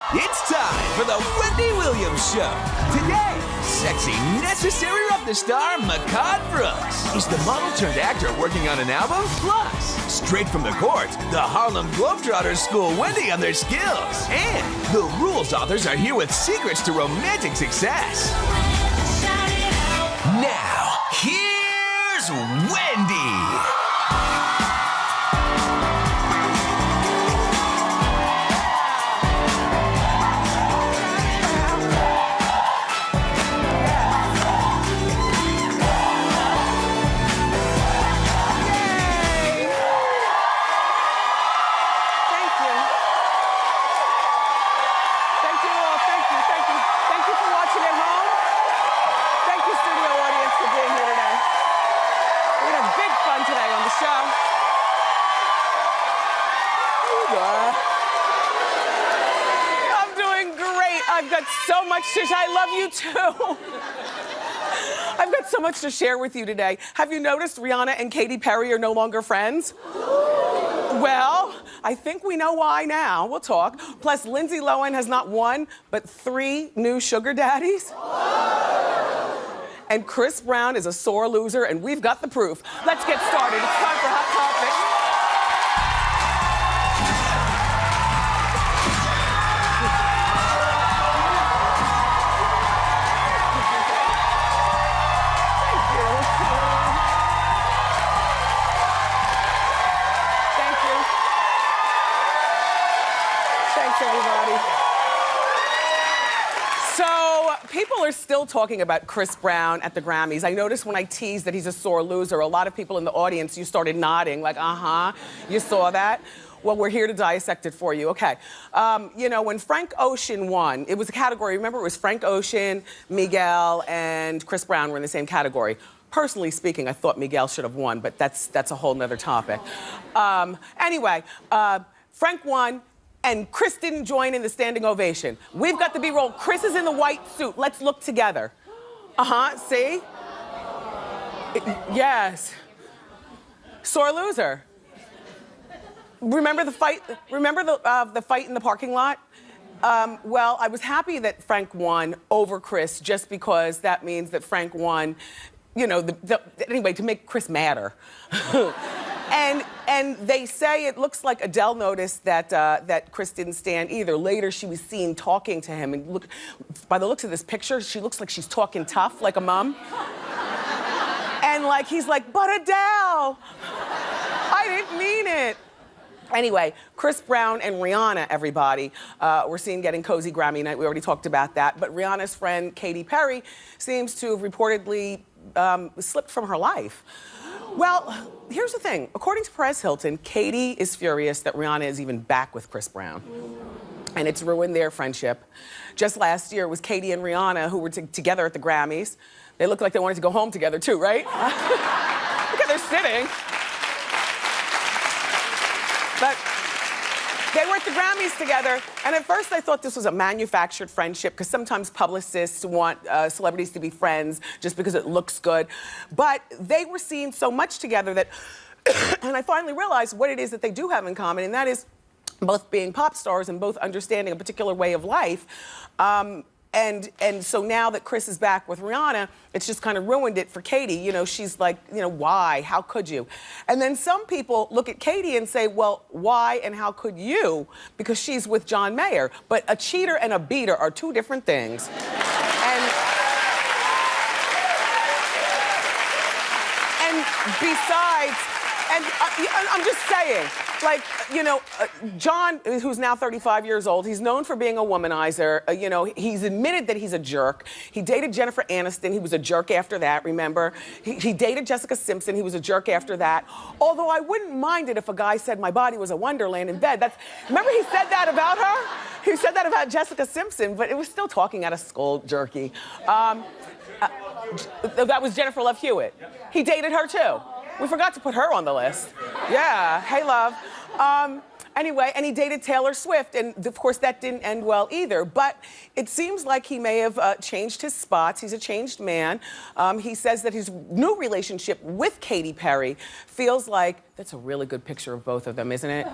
It's time for the Wendy Williams Show. Today, sexy, necessary rock the star Mehcad Brooks is the model turned actor working on an album. Plus, straight from the court, the Harlem Globetrotters school Wendy on their skills. And the rules authors are here with secrets to romantic success. Now, here's Wendy. I've got so much to share. I love you too. I've got so much to share with you today. Have you noticed Rihanna and Katy Perry are no longer friends? Well, I think we know why now. We'll talk. Plus, Lindsay Lohan has not one, but 3 new sugar daddies. And Chris Brown is a sore loser, and we've got the proof. Let's get started. It's time for Hot Topics. People are still talking about Chris Brown at the Grammys. I noticed when I teased that he's a sore loser, a lot of people in the audience, you started nodding like, you saw that? Well, we're here to dissect it for you. Okay, you know, when Frank Ocean won, it was a category, remember it was Frank Ocean, Miguel, and Chris Brown were in the same category. Personally speaking, I thought Miguel should have won, but that's a whole nother topic. Anyway, Frank won, and Chris didn't join in the standing ovation. We've got the B-roll. Chris is in the white suit. Let's look together. See? Yes. Sore loser. Remember the fight? Remember the fight in the parking lot? Well, I was happy that Frank won over Chris just because that means that Frank won, you know, anyway, to make Chris madder. And they say it looks like Adele noticed that Chris didn't stand either. Later, she was seen talking to him, and look, by the looks of this picture, she looks like she's talking tough, like a mom. And like he's like, but Adele, I didn't mean it. Anyway, Chris Brown and Rihanna, everybody, were seen getting cozy Grammy night. We already talked about that. But Rihanna's friend Katy Perry seems to have reportedly slipped from her life. Well, here's the thing. According to Perez Hilton, Katy is furious that Rihanna is even back with Chris Brown. And it's ruined their friendship. Just last year, it was Katy and Rihanna who were together at the Grammys. They looked like they wanted to go home together too, right? Look at they're sitting. But they were at the Grammys together, and at first I thought this was a manufactured friendship because sometimes publicists want celebrities to be friends just because it looks good. But they were seen so much together that, and I finally realized what it is that they do have in common, and that is both being pop stars and both understanding a particular way of life. And so now that Chris is back with Rihanna, it's just kind of ruined it for Katy. You know, she's like, you know, why? How could you? And then some people look at Katy and say, well, why and how could you? Because she's with John Mayer. But a cheater and a beater are 2 different things. And besides, and I'm just saying, like, you know, John, who's now 35 years old, he's known for being a womanizer. You know, he's admitted that he's a jerk. He dated Jennifer Aniston. He was a jerk after that, remember? He dated Jessica Simpson. He was a jerk after that. Although I wouldn't mind it if a guy said my body was a wonderland in bed. Remember he said that about her? He said that about Jessica Simpson, but it was still talking out of skull jerky. That was Jennifer Love Hewitt. He dated her too. We forgot to put her on the list. Yeah, hey love. Anyway, and he dated Taylor Swift, and of course that didn't end well either. But it seems like he may have changed his spots. He's a changed man. He says that his new relationship with Katy Perry feels like, that's a really good picture of both of them, isn't it?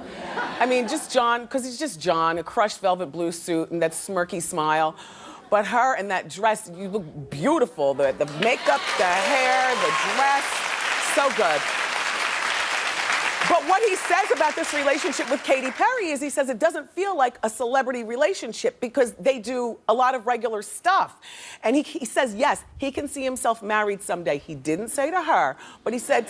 I mean, just John, because he's just John, a crushed velvet blue suit and that smirky smile. But her in that dress, you look beautiful. The makeup, the hair, the dress, so good. But what he says about this relationship with Katy Perry is he says it doesn't feel like a celebrity relationship because they do a lot of regular stuff. And he says, yes, he can see himself married someday. He didn't say to her, but he said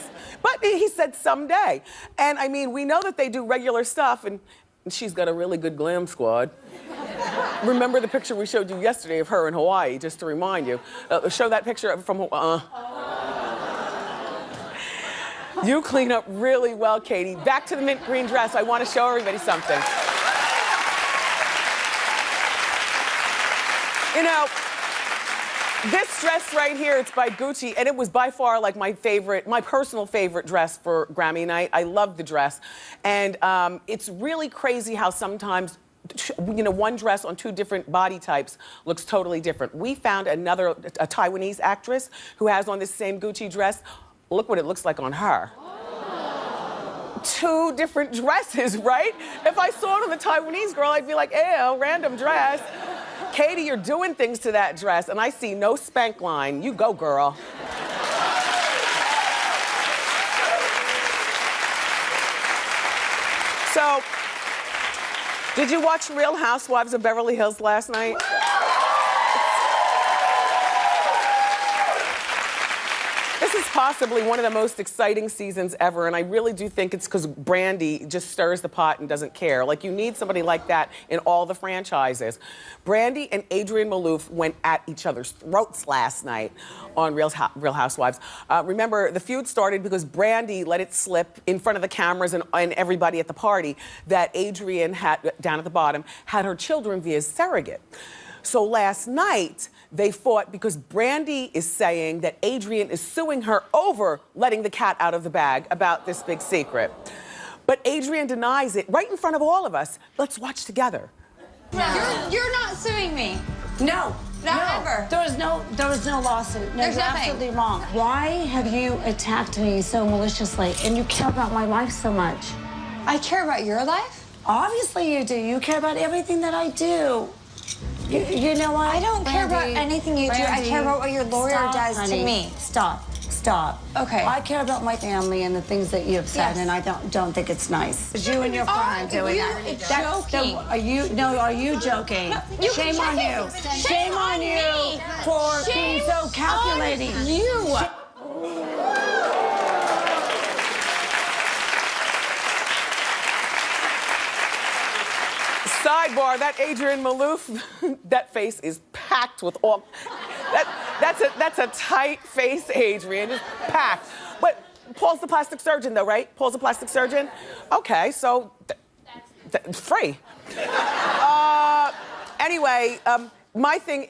someday. And I mean, we know that they do regular stuff, and she's got a really good glam squad. Remember the picture we showed you yesterday of her in Hawaii, just to remind you. Show that picture from Hawaii. You clean up really well, Katy. Back to the mint green dress. I want to show everybody something. You know, this dress right here, it's by Gucci, and it was by far like my personal favorite dress for Grammy night. I love the dress. And it's really crazy how sometimes, you know, one dress on two different body types looks totally different. We found a Taiwanese actress who has on this same Gucci dress. Look what it looks like on her. Two different dresses, right? If I saw it on the Taiwanese girl, I'd be like, ew, random dress. Katy, you're doing things to that dress, and I see no spank line. You go, girl. So, did you watch Real Housewives of Beverly Hills last night? This is possibly one of the most exciting seasons ever, and I really do think it's because Brandy just stirs the pot and doesn't care. Like, you need somebody like that in all the franchises. Brandy and Adrienne Maloof went at each other's throats last night on Real Housewives. Remember, the feud started because Brandy let it slip in front of the cameras and everybody at the party that Adrienne had, down at the bottom, had her children via surrogate. So last night, they fought because Brandy is saying that Adrienne is suing her over letting the cat out of the bag about this big secret. But Adrienne denies it right in front of all of us. Let's watch together. You're not suing me. No. Not ever. There was no lawsuit. No, There's you're nothing. absolutely wrong. Why have you attacked me so maliciously and you care about my life so much? I care about your life? Obviously you do. You care about everything that I do. You know what? I don't care about anything you do. I care about what your lawyer does to me. Stop. Okay. I care about my family and the things that you have said, and I don't think it's nice. It's you and your friend doing that. Joking. Are you joking? Shame on you. Shame on you for being so calculating. You. Sidebar, that Adrienne Maloof, that face is packed with all... That's a tight face, Adrienne, just packed. But Paul's the plastic surgeon, though, right? Paul's the plastic surgeon? Okay, so free. Anyway, my thing,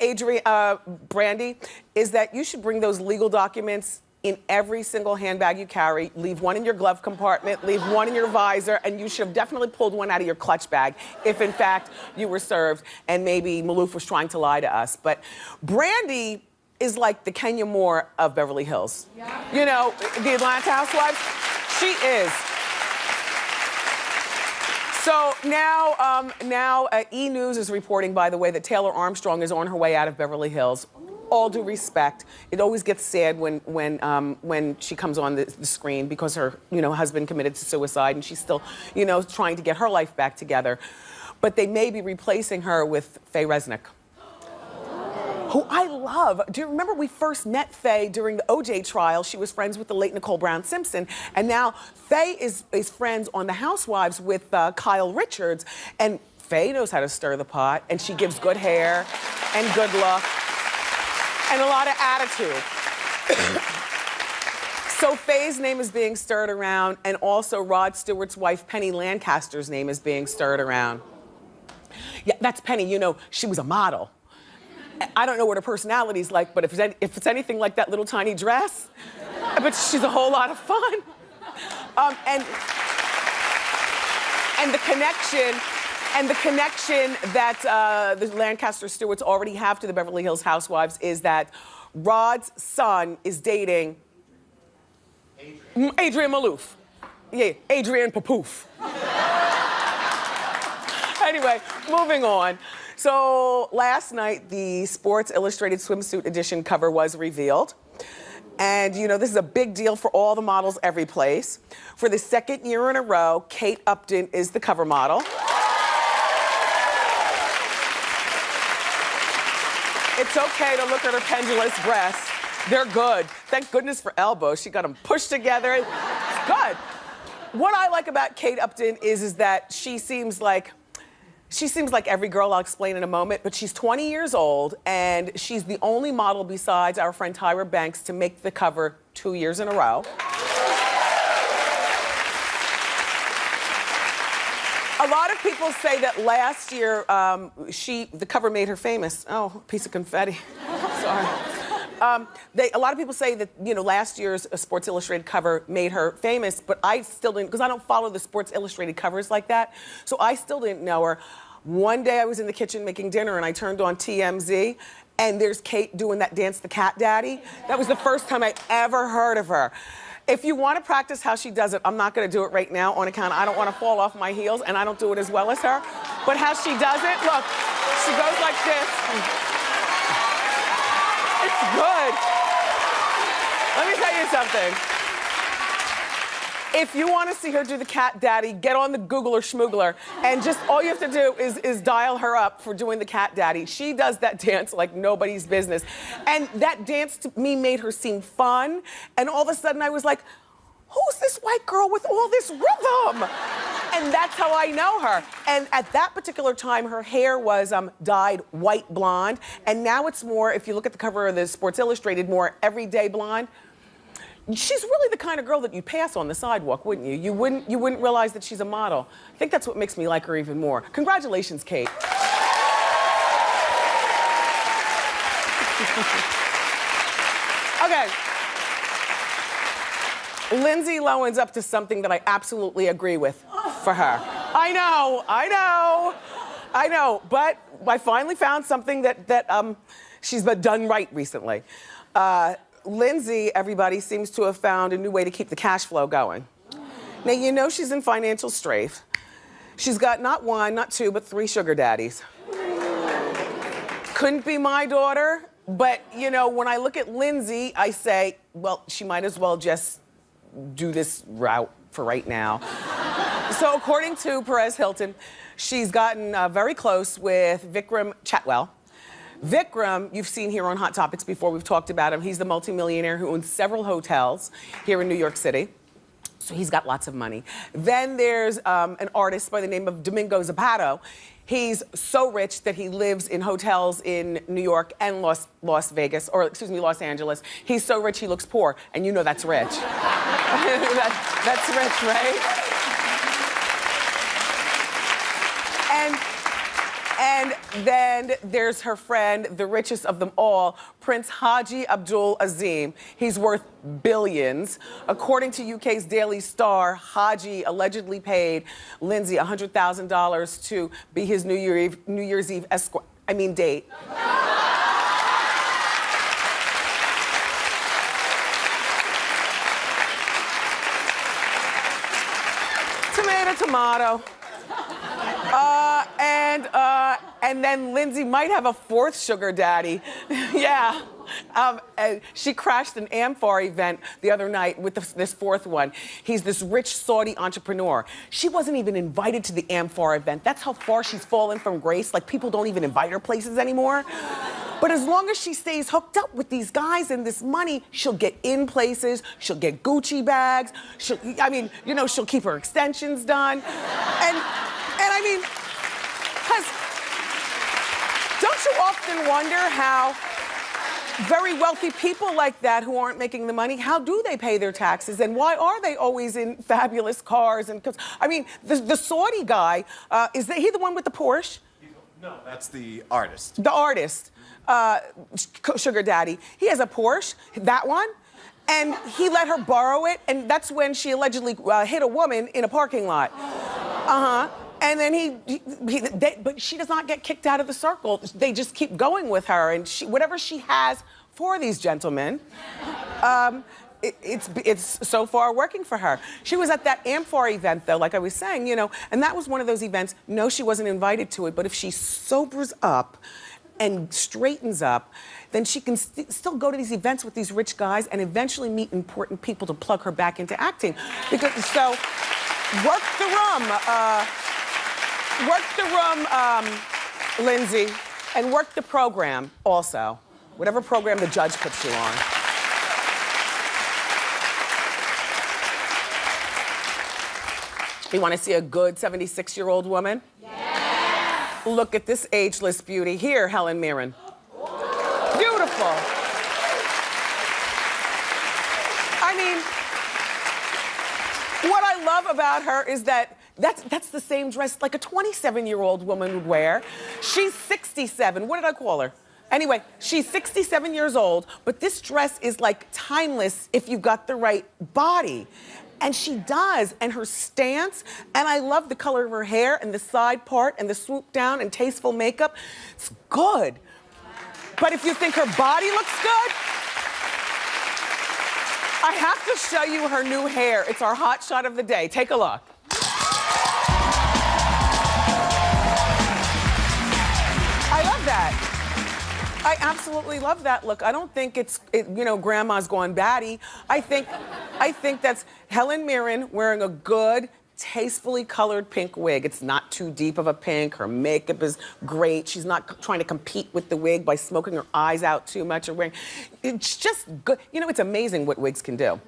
Brandy, is that you should bring those legal documents in every single handbag you carry. Leave one in your glove compartment, leave one in your visor, and you should have definitely pulled one out of your clutch bag if, in fact, you were served and maybe Maloof was trying to lie to us. But Brandy is like the Kenya Moore of Beverly Hills. Yeah. You know, the Atlanta Housewives, she is. So now E! News is reporting, by the way, that Taylor Armstrong is on her way out of Beverly Hills. All due respect, it always gets sad when she comes on the screen because her husband committed suicide and she's still trying to get her life back together. But they may be replacing her with Faye Resnick, who I love. Do you remember we first met Faye during the OJ trial? She was friends with the late Nicole Brown Simpson, and now Faye is friends on the Housewives with Kyle Richards, and Faye knows how to stir the pot, and she gives good hair and good look. And a lot of attitude. So Faye's name is being stirred around, and also Rod Stewart's wife, Penny Lancaster's name is being stirred around. Yeah, that's Penny. You know, she was a model. I don't know what her personality's like, but if it's anything like that little tiny dress, I bet she's a whole lot of fun. And And the connection that the Lancaster Stewarts already have to the Beverly Hills Housewives is that Rod's son is dating Adrienne Maloof. Yeah, Adrienne Papoof. Anyway, moving on. So last night, the Sports Illustrated swimsuit edition cover was revealed. And you know, this is a big deal for all the models every place. For the second year in a row, Kate Upton is the cover model. It's okay to look at her pendulous breasts. They're good. Thank goodness for elbows. She got them pushed together. It's good. What I like about Kate Upton is that she seems like every girl. I'll explain in a moment, but she's 20 years old and she's the only model besides our friend Tyra Banks to make the cover 2 years in a row. A lot of people say that last year, the cover made her famous. Oh, piece of confetti. Sorry. A lot of people say that, you know, last year's Sports Illustrated cover made her famous, but I still didn't, because I don't follow the Sports Illustrated covers like that, so I still didn't know her. One day I was in the kitchen making dinner and I turned on TMZ, and there's Kate doing that dance, the Cat Daddy. That was the first time I ever heard of her. If you want to practice how she does it, I'm not going to do it right now on account I don't want to fall off my heels, and I don't do it as well as her. But how she does it, look, she goes like this. It's good. Let me tell you something. If you want to see her do the Cat Daddy, get on the Googler Schmoogler, and just all you have to do is dial her up for doing the Cat Daddy. She does that dance like nobody's business. And that dance to me made her seem fun, and all of a sudden I was like, who's this white girl with all this rhythm? And that's how I know her. And at that particular time, her hair was dyed white blonde, and now it's more, if you look at the cover of the Sports Illustrated, more everyday blonde. She's really the kind of girl that you'd pass on the sidewalk, wouldn't you? You wouldn't realize that she's a model. I think that's what makes me like her even more. Congratulations, Kate. Okay. Lindsay Lohan's up to something that I absolutely agree with for her. I know, but I finally found something that she's done right recently. Lindsay, everybody, seems to have found a new way to keep the cash flow going. Now, you know she's in financial strafe. She's got not one, not two, but 3 sugar daddies. Couldn't be my daughter, but, you know, when I look at Lindsay, I say, well, she might as well just do this route for right now. So according to Perez Hilton, she's gotten very close with Vikram Chatwell. Vikram, you've seen here on Hot Topics before, we've talked about him. He's the multimillionaire who owns several hotels here in New York City. So he's got lots of money. Then there's an artist by the name of Domingo Zapata. He's so rich that he lives in hotels in New York and Los Angeles. He's so rich he looks poor, and you know that's rich. That's rich, right? And then there's her friend, the richest of them all, Prince Haji Abdul Azim. He's worth billions. According to UK's Daily Star, Haji allegedly paid Lindsay $100,000 to be his New Year's Eve date. Tomato. And then Lindsay might have a 4th sugar daddy. Yeah. And she crashed an Amphar event the other night with this 4th one. He's this rich Saudi entrepreneur. She wasn't even invited to the Amphar event. That's how far she's fallen from grace. Like, people don't even invite her places anymore. But as long as she stays hooked up with these guys and this money, she'll get in places, she'll get Gucci bags, she'll keep her extensions done. And I mean, because don't you often wonder how very wealthy people like that who aren't making the money, how do they pay their taxes, and why are they always in fabulous cars? And I mean, the Saudi guy, is he the one with the Porsche? No, that's the artist. The artist, sugar daddy. He has a Porsche, that one, and he let her borrow it, and that's when she allegedly hit a woman in a parking lot. And then but she does not get kicked out of the circle. They just keep going with her, and whatever she has for these gentlemen, it's so far working for her. She was at that Amphar event, though, like I was saying, you know, and that was one of those events. No, she wasn't invited to it, but if she sobers up and straightens up, then she can still go to these events with these rich guys and eventually meet important people to plug her back into acting. So, work the room, Lindsay, and work the program also. Whatever program the judge puts you on. You want to see a good 76-year-old woman? Yes! Look at this ageless beauty. Here, Helen Mirren. Beautiful. I mean, what I love about her is that that's the same dress like a 27-year-old woman would wear. She's 67. What did I call her? Anyway, she's 67 years old, but this dress is like timeless if you've got the right body. And she does, and her stance, and I love the color of her hair and the side part and the swoop down and tasteful makeup. It's good. But if you think her body looks good, I have to show you her new hair. It's our hot shot of the day. Take a look. I love that. I absolutely love that look. I don't think it's grandma's gone batty. I think that's Helen Mirren wearing a good, tastefully colored pink wig. It's not too deep of a pink. Her makeup is great. She's not trying to compete with the wig by smoking her eyes out too much or wearing. It's just good. You know, it's amazing what wigs can do.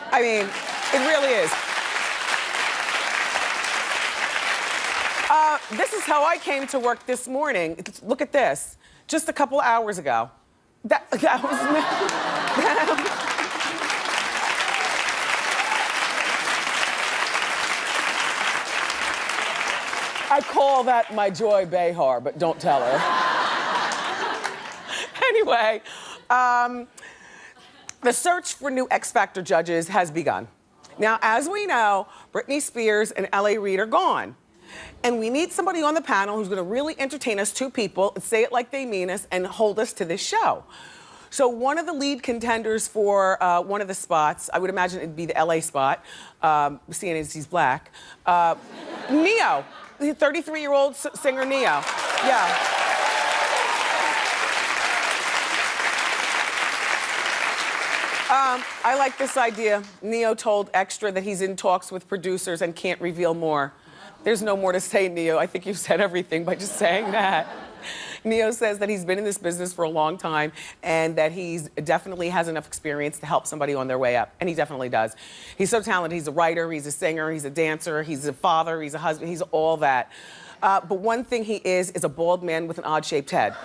I mean, it really is. This is how I came to work this morning. Look at this. Just a couple hours ago. That was me. I call that my Joy Behar, but don't tell her. Anyway, the search for new X Factor judges has begun. Now, as we know, Britney Spears and L.A. Reid are gone. And we need somebody on the panel who's gonna really entertain us, two people, and say it like they mean us, and hold us to this show. So one of the lead contenders for one of the spots, I would imagine it'd be the LA spot, seeing as he's black, Ne-Yo, the 33-year-old singer Ne-Yo. Yeah. I like this idea. Ne-Yo told Extra that he's in talks with producers and can't reveal more. There's no more to say, Ne-Yo. I think you've said everything by just saying that. Ne-Yo says that he's been in this business for a long time and that he's definitely has enough experience to help somebody on their way up. And he definitely does. He's so talented. He's a writer, he's a singer, he's a dancer, he's a father, he's a husband, he's all that. But one thing he is a bald man with an odd-shaped head.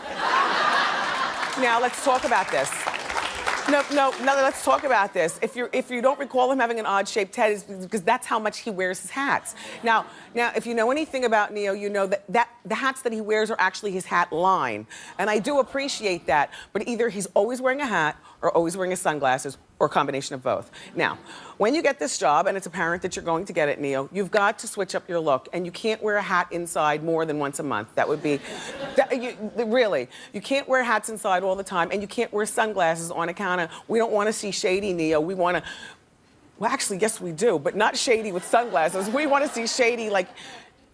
Now, let's talk about this. No, let's talk about this. If you don't recall him having an odd-shaped head, it's because that's how much he wears his hats. Now, if you know anything about Ne-Yo, you know that the hats that he wears are actually his hat line. And I do appreciate that, but either he's always wearing a hat or always wearing his sunglasses, or a combination of both. Now, when you get this job, and it's apparent that you're going to get it, Ne-Yo, you've got to switch up your look, and you can't wear a hat inside more than once a month. That would be, really. You can't wear hats inside all the time, and you can't wear sunglasses on account of, we don't want to see shady Ne-Yo. We want to, well, actually, yes, we do, but not shady with sunglasses. We want to see shady, like,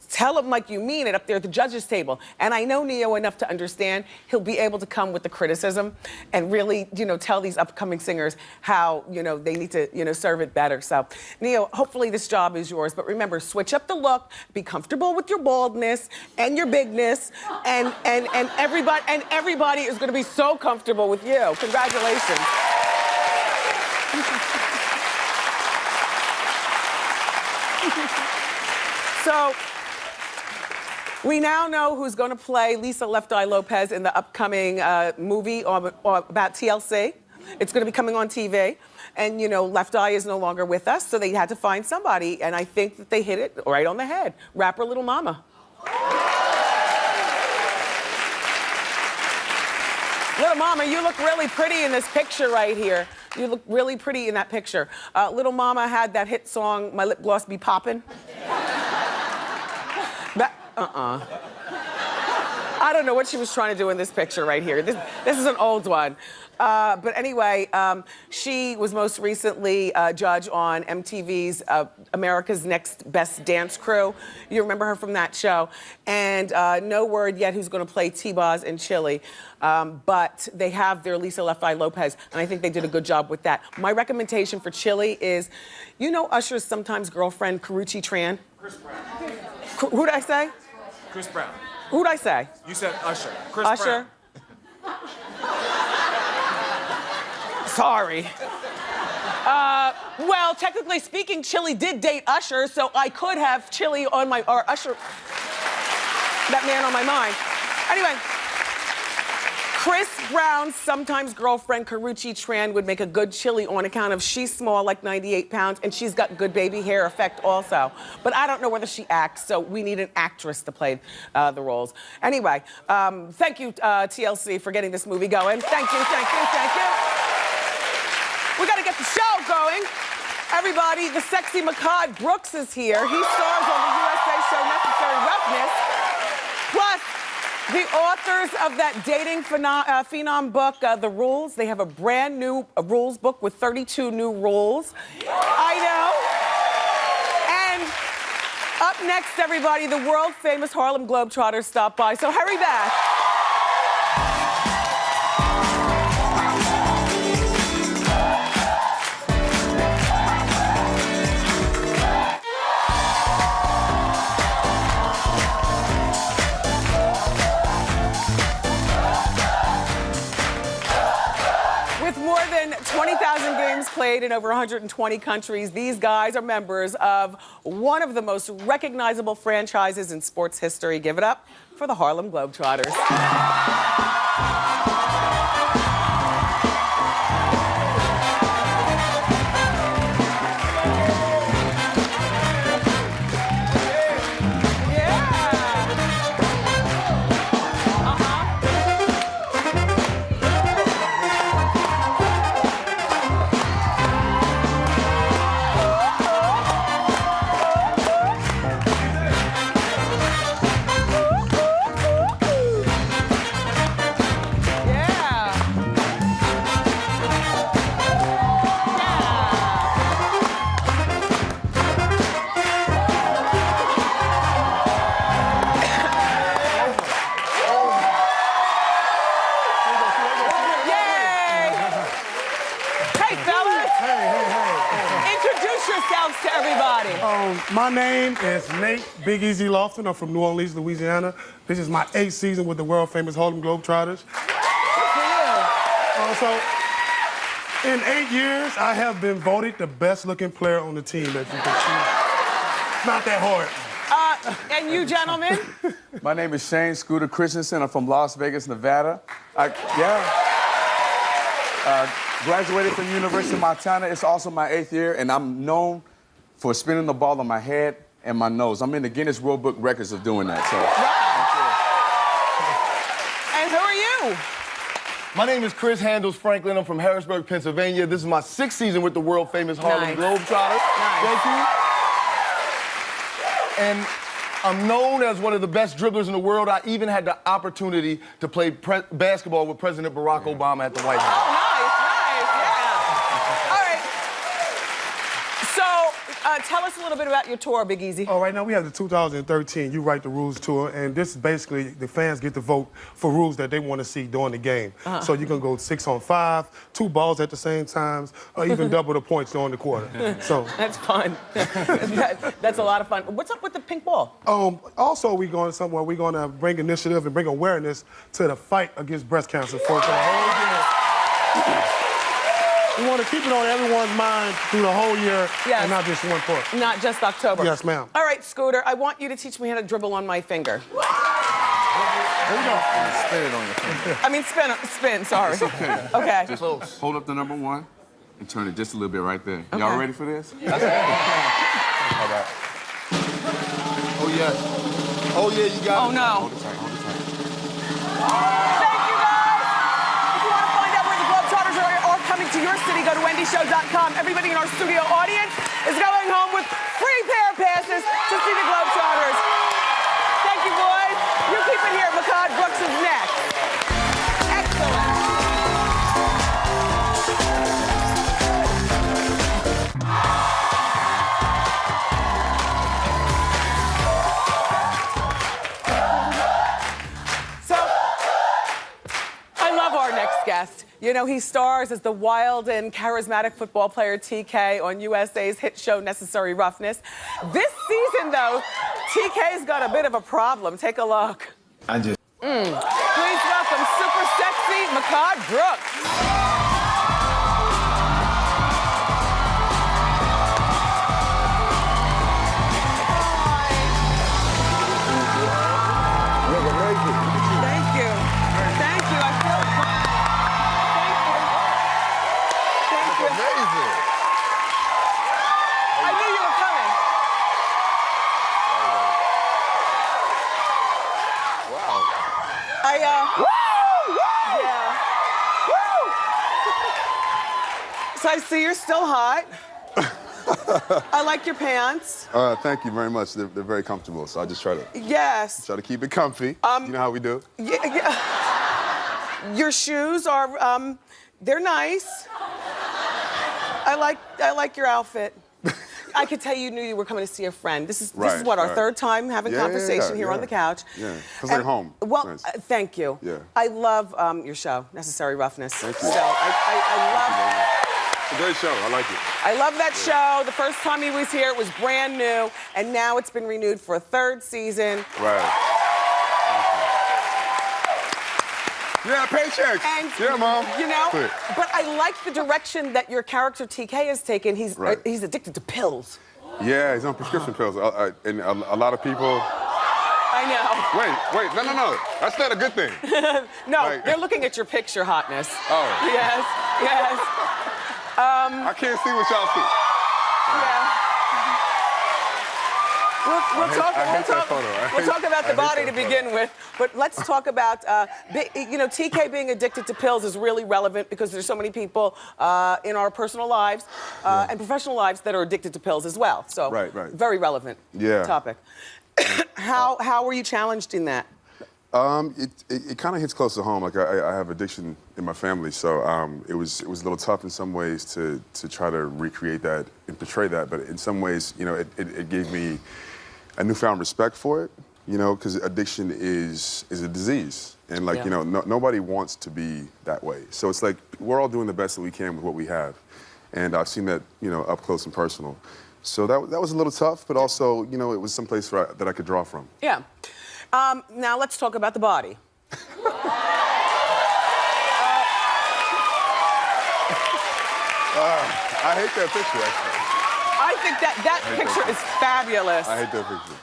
tell him like you mean it up there at the judges' table. And I know Ne-Yo enough to understand he'll be able to come with the criticism and really, tell these upcoming singers how, they need to, serve it better. So, Ne-Yo, hopefully this job is yours. But remember, switch up the look, be comfortable with your baldness and your bigness, and everybody is gonna be so comfortable with you. Congratulations. So, we now know who's going to play Lisa Left Eye Lopez in the upcoming movie about TLC. It's going to be coming on TV. And, Left Eye is no longer with us, so they had to find somebody. And I think that they hit it right on the head. Rapper Little Mama. Little Mama, you look really pretty in this picture right here. You look really pretty in that picture. Little Mama had that hit song, My Lip Gloss Be Poppin'. I don't know what she was trying to do in this picture right here. This is an old one. But anyway, she was most recently judge on MTV's America's Next Best Dance Crew. You remember her from that show. And no word yet who's going to play T-Boz in Chile. But they have their Lisa Left Eye Lopez, and I think they did a good job with that. My recommendation for Chile is, you know Usher's sometimes girlfriend, Karrueche Tran? Chris Brown. Who'd I say? Chris Brown. Who'd I say? You said Usher. Chris Usher? Brown. Sorry. Well, technically speaking, Chili did date Usher, so I could have Chili on my, or Usher, that man on my mind. Anyway, Chris Brown's sometimes girlfriend, Karrueche Tran, would make a good Chili on account of she's small, like 98 pounds, and she's got good baby hair effect also. But I don't know whether she acts, so we need an actress to play the roles. Anyway, thank you, TLC, for getting this movie going. Thank you, thank you, thank you. We gotta get the show going. Everybody, the sexy Mehcad Brooks is here. He stars on the USA show Necessary Roughness. Plus, the authors of that dating phenom book, The Rules, they have a brand new rules book with 32 new rules. I know. And up next, everybody, the world famous Harlem Globetrotters stop by, so hurry back. With more than 20,000 games played in over 120 countries, these guys are members of one of the most recognizable franchises in sports history. Give it up for the Harlem Globetrotters. To everybody. My name is Nate Big Easy Lofton. I'm from New Orleans, Louisiana. This is my 8th season with the world famous Harlem Globetrotters. Good for you. So, in 8 years, I have been voted the best looking player on the team, as you can see. Not that hard. And you, gentlemen? My name is Shane Scooter Christensen. I'm from Las Vegas, Nevada. Graduated from University of Montana. It's also my 8th year, and I'm known for spinning the ball on my head and my nose. I'm in the Guinness World Book Records of doing that. So. And who are you? My name is Chris Handles Franklin. I'm from Harrisburg, Pennsylvania. This is my 6th season with the world famous Harlem Globetrotters. Nice. Thank you. And I'm known as one of the best dribblers in the world. I even had the opportunity to play basketball with President Barack Obama at the White House. Oh, nice, yeah. All right. So, tell us a little bit about your tour, Big Easy. Oh, right now we have the 2013 You Write the Rules tour, and this is basically the fans get to vote for rules that they want to see during the game. So you can go 6-on-5, 2 balls at the same time, or even double the points during the quarter. So that's fun. That's a lot of fun. What's up with the pink ball? Also, we're going somewhere. We're going to bring initiative and bring awareness to the fight against breast cancer for the whole year. We want to keep it on everyone's mind through the whole year, and not just one part. Not just October. Yes, ma'am. All right, Scooter, I want you to teach me how to dribble on my finger. Here we go. Spin it on your finger. I mean, spin, sorry. It's okay. Okay. Just hold up the number 1 and turn it just a little bit right there. Okay. Y'all ready for this? All right. Oh, yeah. Oh, yeah, you got it. Oh, no. Hold it tight, hold it tight. Thank you, guys. If you want to find out where the Globetrotters are coming to your city, go to wendyshow.com. Everybody in our studio audience is going home with free pair of passes to see the Globetrotters. Thank you next guest. You know, he stars as the wild and charismatic football player TK on USA's hit show Necessary Roughness. This season, though, TK's got a bit of a problem. Take a look. Please welcome super sexy Mehcad Brooks. So I see you're still hot. I like your pants. Thank you very much. They're very comfortable, so I just try to keep it comfy. You know how we do. Yeah. Your shoes are they're nice. I like your outfit. I could tell you knew you were coming to see a friend. This is what our third time having conversation here on the couch. Yeah, because we're home. Well, nice. Thank you. Yeah. I love your show, Necessary Roughness. Thank you. So I love. It's a great show. I like it. I love that show. The first time he was here, it was brand new, and now it's been renewed for a third season. Right. Yeah, paychecks. And, yeah, Mom. You know, but I like the direction that your character TK has taken. He's addicted to pills. Yeah, he's on prescription pills. And a lot of people... I know. Wait, no. That's not a good thing. No, they're looking at your picture hotness. Oh. Yes. I can't see what y'all see. Yeah. We'll talk about the body to begin with, but let's talk about, you know, TK being addicted to pills is really relevant because there's so many people in our personal lives and professional lives that are addicted to pills as well. So, very relevant topic. How were you challenged in that? It kind of hits close to home. Like I have addiction in my family, so it was a little tough in some ways to try to recreate that and portray that. But in some ways, you know, it gave me a newfound respect for it. You know, because addiction is a disease, and like you know, nobody wants to be that way. So it's like we're all doing the best that we can with what we have, and I've seen that up close and personal. So that was a little tough, but also it was someplace that I could draw from. Yeah. Now let's talk about the body. I hate that picture, actually. I think that picture is fabulous. I hate that picture.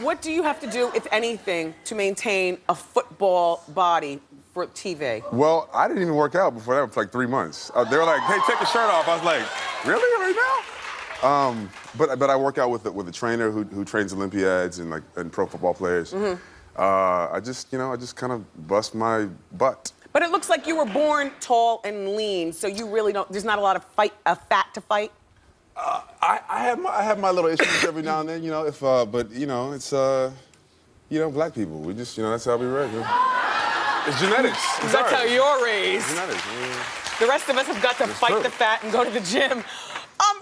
What do you have to do, if anything, to maintain a football body for TV? Well, I didn't even work out before that for like 3 months. They were like, "Hey, take your shirt off." I was like, "Really, right now?" But I work out with a trainer who trains Olympiads and pro football players. I just kind of bust my butt. But it looks like you were born tall and lean, so you really don't. There's not a lot of fat to fight. I have my little issues every now and then, but it's black people. We just that's how we raised. It's genetics. That's how you're raised. It's genetics. The rest of us have got to fight the fat and go to the gym.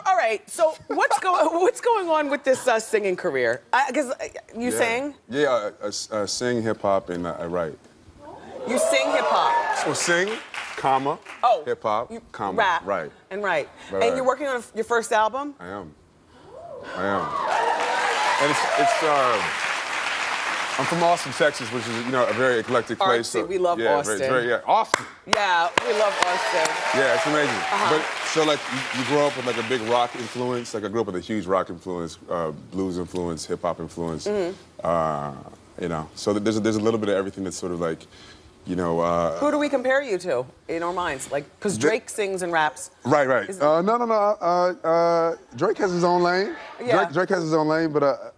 All right, so what's going on with this singing career? Because you sing? Yeah, I sing hip-hop and I write. You sing hip-hop? So sing, hip-hop, rap, right. And write. And you're working on your first album? I am. And it's I'm from Austin, Texas, which is, a very eclectic place. Artsy, we love Austin. Austin. Yeah, we love Austin. Yeah, it's amazing. But so you grow up with like a big rock influence. Like I grew up with a huge rock influence, blues influence, hip hop influence. So there's a little bit of everything that's sort of like, Who do we compare you to in our minds? Like, because Drake sings and raps. Right. No. Drake has his own lane. Yeah. Drake has his own lane, but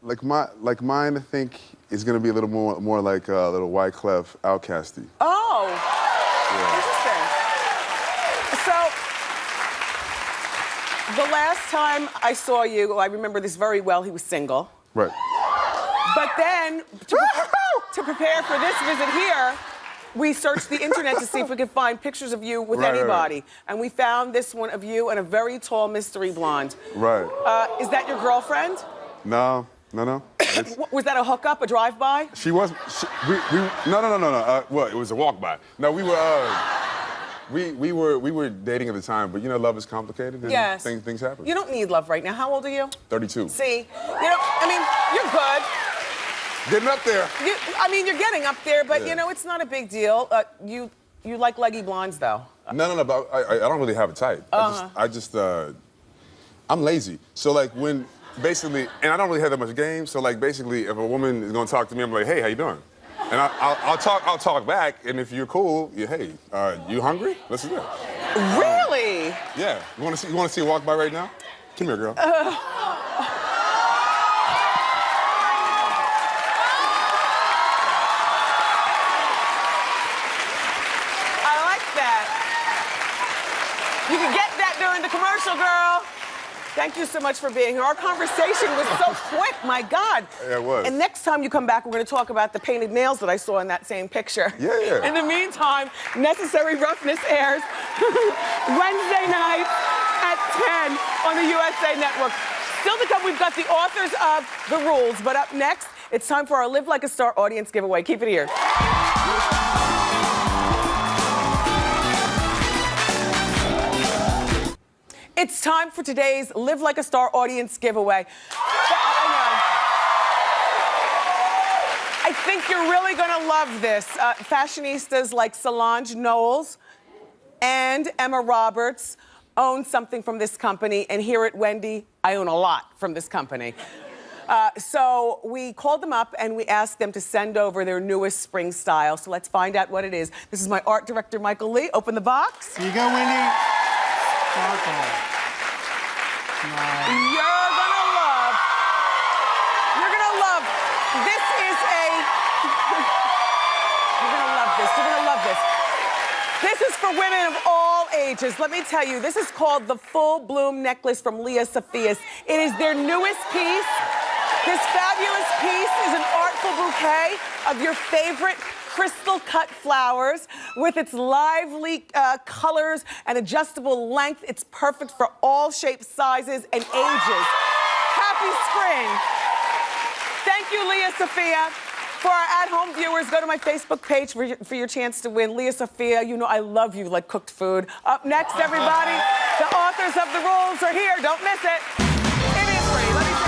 mine, I think, is gonna be a little more like a little Wyclef Outcasty. Oh. Yeah. Interesting. So, the last time I saw you, I remember this very well. He was single. Right. But then, to prepare for this visit here, we searched the internet to see if we could find pictures of you with anybody. Right. And we found this one of you and a very tall mystery blonde. Right. Is that your girlfriend? No. Was that a hookup, a drive-by? She was. No. Well, it was a walk-by. No, we were. We were dating at the time, but you know, love is complicated and Yes. things happen. You don't need love right now. How old are you? 32. See, you know, I mean, you're good. Getting up there. You're getting up there, but Yeah. you know, it's not a big deal. You like leggy blondes, though. No, but I don't really have a type. I'm lazy. So like when basically, and I don't really have that much game. So like basically, if a woman is gonna talk to me, I'm like, hey, how you doing? And I'll talk back. And if you're cool, hey, you hungry? Let's do that. Really? Yeah. You want to see a walk by right now? Come here, girl. You can get that during the commercial, girl. Thank you so much for being here. Our conversation was so quick, my God. Yeah, it was. And next time you come back, we're going to talk about the painted nails that I saw in that same picture. Yeah. In the meantime, Necessary Roughness airs Wednesday night at 10 on the USA Network. Still to come, we've got the authors of The Rules, but up next, it's time for our Live Like a Star audience giveaway. Keep it here. It's time for today's Live Like a Star audience giveaway. I think you're really gonna love this. Fashionistas like Solange Knowles and Emma Roberts own something from this company, and here at Wendy, I own a lot from this company. So we called them up and we asked them to send over their newest spring style. So let's find out what it is. This is my art director, Michael Lee. Open the box. Here you go, Wendy. Sparkle. You're gonna love, this is you're gonna love this. This is for women of all ages. Let me tell you, this is called the Full Bloom Necklace from Leah Sophias. It is their newest piece. This fabulous piece is an artful bouquet of your favorite crystal-cut flowers with its lively colors and adjustable length. It's perfect for all shapes, sizes, and ages. Happy spring. Thank you, Leah Sophia. For our at-home viewers, go to my Facebook page for your chance to win. Leah Sophia, you know I love you like cooked food. Up next, everybody, the authors of The Rules are here. Don't miss it. It is free. Let me say.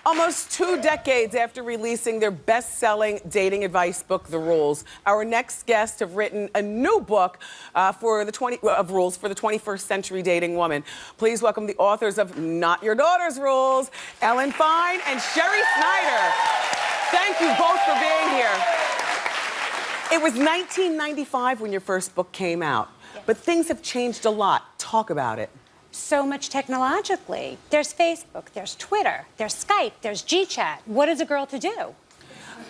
Almost 2 decades after releasing their best-selling dating advice book, The Rules, our next guests have written a new book of rules for the 21st century dating woman. Please welcome the authors of Not Your Daughter's Rules, Ellen Fine and Sherry Snyder. Thank you both for being here. It was 1995 when your first book came out, but things have changed a lot. Talk about it. So much technologically. There's Facebook, there's Twitter, there's Skype, there's GChat. What is a girl to do?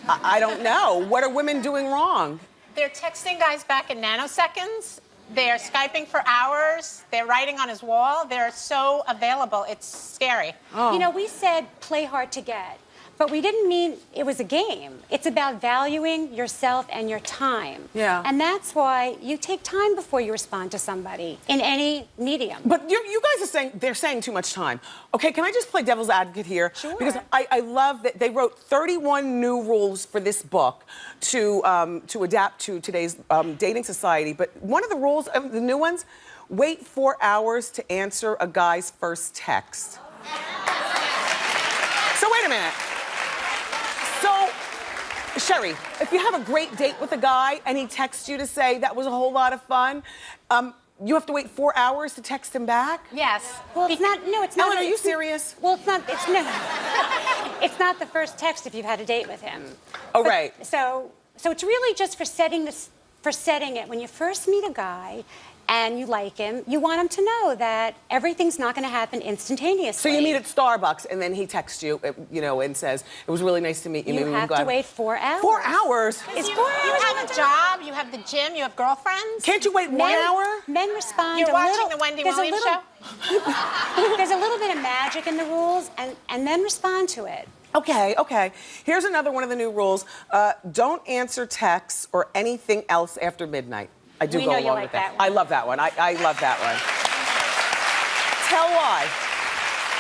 I don't know. What are women doing wrong? They're texting guys back in nanoseconds. They're Skyping for hours. They're writing on his wall. They're so available. It's scary. Oh. You know, we said play hard to get, but we didn't mean it was a game. It's about valuing yourself and your time. Yeah. And that's why you take time before you respond to somebody in any medium. But you guys are saying, they're saying too much time. Okay, can I just play devil's advocate here? Sure. Because I love that they wrote 31 new rules for this book to adapt to today's dating society. But one of the rules, the new ones, wait 4 hours to answer a guy's first text. So wait a minute. So, Sherry, if you have a great date with a guy and he texts you to say that was a whole lot of fun, you have to wait 4 hours to text him back? Yes. Well, it's not. No, it's not. Ellen, are you serious? Well, it's not. It's no. It's not the first text if you've had a date with him. Oh, right. So it's really just for setting it when you first meet a guy and you like him, you want him to know that everything's not going to happen instantaneously. So you meet at Starbucks and then he texts you, and says, it was really nice to meet you. You have to wait 4 hours. 4 hours? It's 4 hours. You have a job, you have the gym, you have girlfriends. Can't you wait 1 hour? Men respond You're a watching little. the Wendy there's Williams show? There's a little bit of magic in the rules, and men respond to it. Okay. Here's another one of the new rules. Don't answer texts or anything else after midnight. I do We go know along you like with that. that one. I love that one. I love that one. Tell why.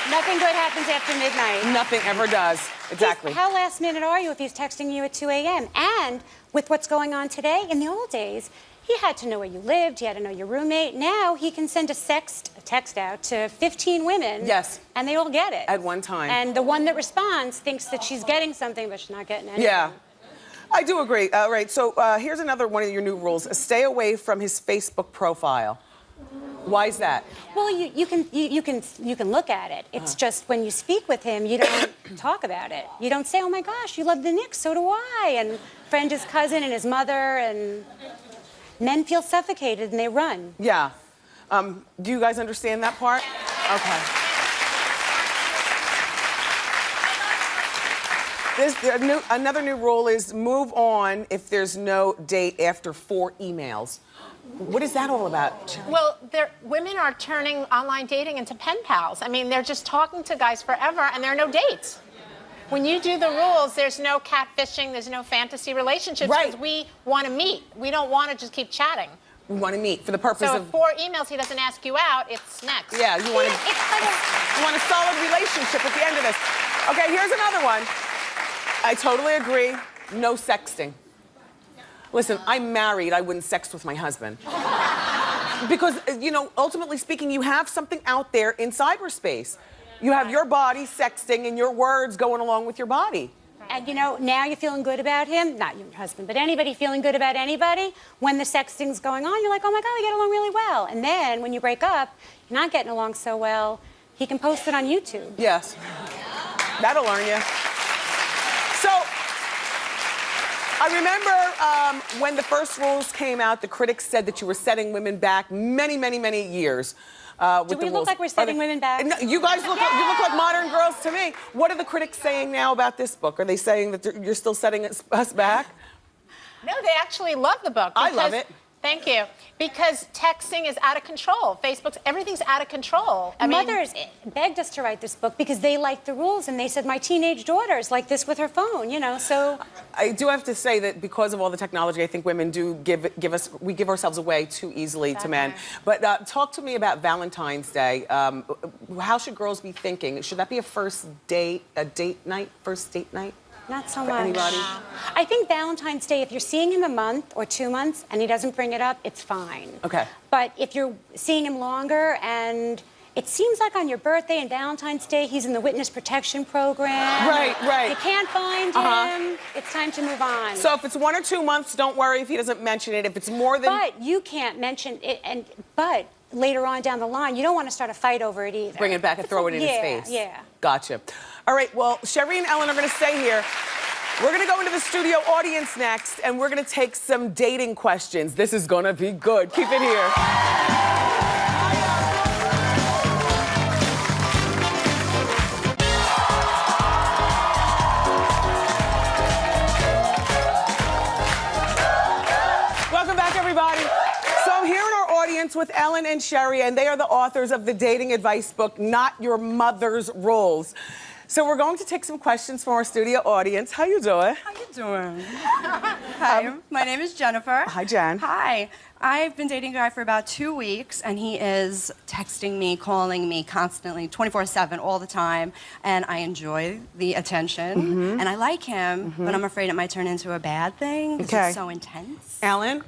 Nothing good happens after midnight. Nothing ever does. Exactly. How last minute are you if he's texting you at 2 a.m.? And with what's going on today, in the old days, he had to know where you lived, he had to know your roommate. Now he can send a text out to 15 women. Yes. And they all get it. At one time. And the one that responds thinks that she's getting something, but she's not getting anything. Yeah. I do agree. All right, so here's another one of your new rules. Stay away from his Facebook profile. Why is that? Well, you can look at it. It's just when you speak with him, you don't talk about it. You don't say, "Oh my gosh, you love the Knicks, so do I," and friend his cousin and his mother, and men feel suffocated and they run. Yeah. Do you guys understand that part? Okay. Another new rule is move on if there's no date after 4 emails. What is that all about? Well, women are turning online dating into pen pals. I mean, they're just talking to guys forever, and there are no dates. When you do the rules, there's no catfishing, there's no fantasy relationships, because we want to meet. We don't want to just keep chatting. We want to meet for the purpose So of... if 4 emails he doesn't ask you out, it's next. Yeah, you want a solid relationship at the end of this. Okay, here's another one. I totally agree. No sexting. Listen, I'm married. I wouldn't sext with my husband. Because, you know, ultimately speaking, you have something out there in cyberspace. You have your body sexting and your words going along with your body. And you know, now you're feeling good about him, not your husband, but anybody feeling good about anybody. When the sexting's going on, you're like, oh my God, we get along really well. And then when you break up, you're not getting along so well, he can post it on YouTube. Yes. That'll learn you. So, I remember when the first rules came out, the critics said that you were setting women back many, many, many years. Do we look like we're setting women back? No, you guys look like modern girls to me. What are the critics saying now about this book? Are they saying that you're still setting us back? No, they actually love the book. I love it. Thank you. Because texting is out of control. Facebook's, everything's out of control. I mean, Mothers begged us to write this book because they liked the rules, and they said, my teenage daughter's like this with her phone, you know, so. I do have to say that because of all the technology, I think women do we give ourselves away too easily to men. But talk to me about Valentine's Day. How should girls be thinking? Should that be a first date night? Not so for much. anybody? I think Valentine's Day, if you're seeing him a month or 2 months and he doesn't bring it up, it's fine. Okay. But if you're seeing him longer and it seems like on your birthday and Valentine's Day, he's in the witness protection program. Right. You can't find him. It's time to move on. So if it's 1 or 2 months, don't worry if he doesn't mention it. If it's more than... But you can't mention it, but later on down the line, you don't want to start a fight over it either. Bring it back and throw it in his face. Yeah. Gotcha. All right, well, Sherry and Ellen are going to stay here. We're going to go into the studio audience next, and we're going to take some dating questions. This is going to be good. Keep it here. Welcome back, everybody. So I'm here in our audience with Ellen and Sherry, and they are the authors of the dating advice book, Not Your Mother's Rules. So we're going to take some questions from our studio audience. How you doing? How you doing? Hi, my name is Jennifer. Hi, Jen. Hi. I've been dating a guy for about 2 weeks, and he is texting me, calling me constantly, 24/7, all the time, and I enjoy the attention, and I like him, but I'm afraid it might turn into a bad thing because it's so intense. Ellen?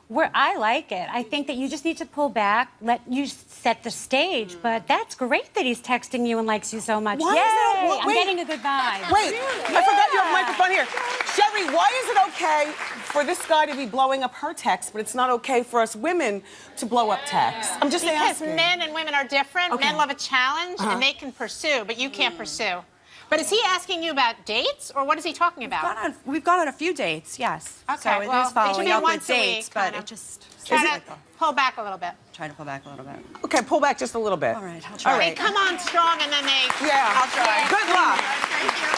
I like it. I think that you just need to pull back, let you set the stage. But that's great that he's texting you and likes you so much. Why is that? I'm getting a good vibe. Wait, I forgot you have a microphone here. Sherry, why is it okay for this guy to be blowing up her text, but it's not okay for us women to blow up texts? I'm just asking. Because men and women are different. Okay. Men love a challenge, and they can pursue, but you can't pursue. But is he asking you about dates, or what is he talking about? We've gone on a few dates, yes. Okay, so it well, is following be up once with a dates, week, but kinda. it just... Try to pull back a little bit. Try to pull back a little bit. Okay, pull back just a little bit. All right, I'll try. All right. They come on strong, and then they... Yeah. I'll try. Good luck. Thank you.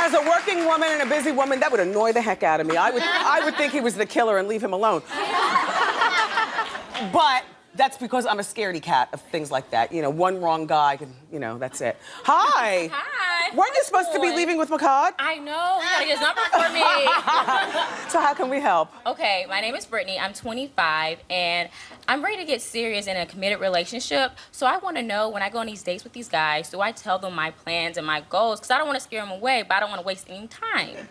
As a working woman and a busy woman, that would annoy the heck out of me. I would think he was the killer and leave him alone. But that's because I'm a scaredy cat of things like that. You know, one wrong guy can, you know, that's it. Hi. Hi. Weren't you supposed to be leaving with Mehcad? I know. You gotta get his number for me. So how can we help? Okay, my name is Brittany. I'm 25, and I'm ready to get serious in a committed relationship. So I want to know, when I go on these dates with these guys, do I tell them my plans and my goals? Because I don't want to scare them away, but I don't want to waste any time.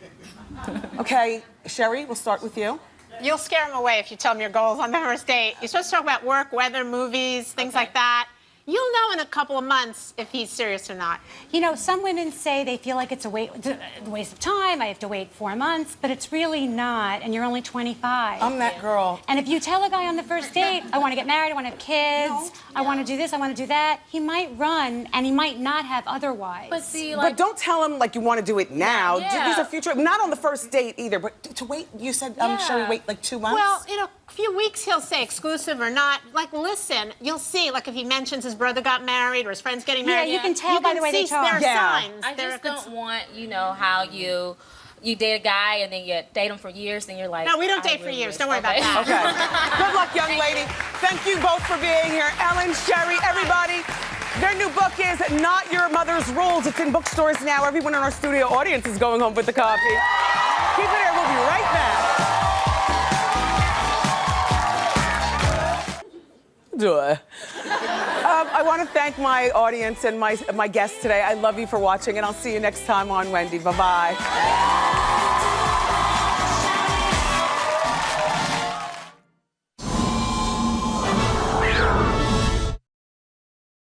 Okay, Sherry, we'll start with you. You'll scare him away if you tell him your goals on the first date. You're supposed to talk about work, weather, movies, things like that. You'll know in a couple of months if he's serious or not. You know, some women say they feel like it's a waste of time. I have to wait 4 months, but it's really not, and you're only 25. I'm that girl. And if you tell a guy on the first date, I want to get married, I want to have kids, I want to do this, I want to do that, he might run, and he might not have otherwise. But see, But don't tell him like you want to do it now. Yeah. These are future, not on the first date either, but to wait, you said, Sherry, wait like 2 months? Well, in a few weeks he'll say exclusive or not. Like, listen, you'll see, like if he mentions his brother got married or his friend's getting married. Yeah, you can tell by the way they talk. There are signs. I just don't want, you know, how you date a guy and then you date him for years and you're like... No, we don't date for years. Don't worry about that. Okay. Good luck, young lady. Thank you both for being here. Ellen, Sherry, everybody. Their new book is Not Your Mother's Rules. It's in bookstores now. Everyone in our studio audience is going home with the copy. Keep it here. We'll be right back. I want to thank my audience and my guests today. I love you for watching, and I'll see you next time on Wendy. Bye-bye.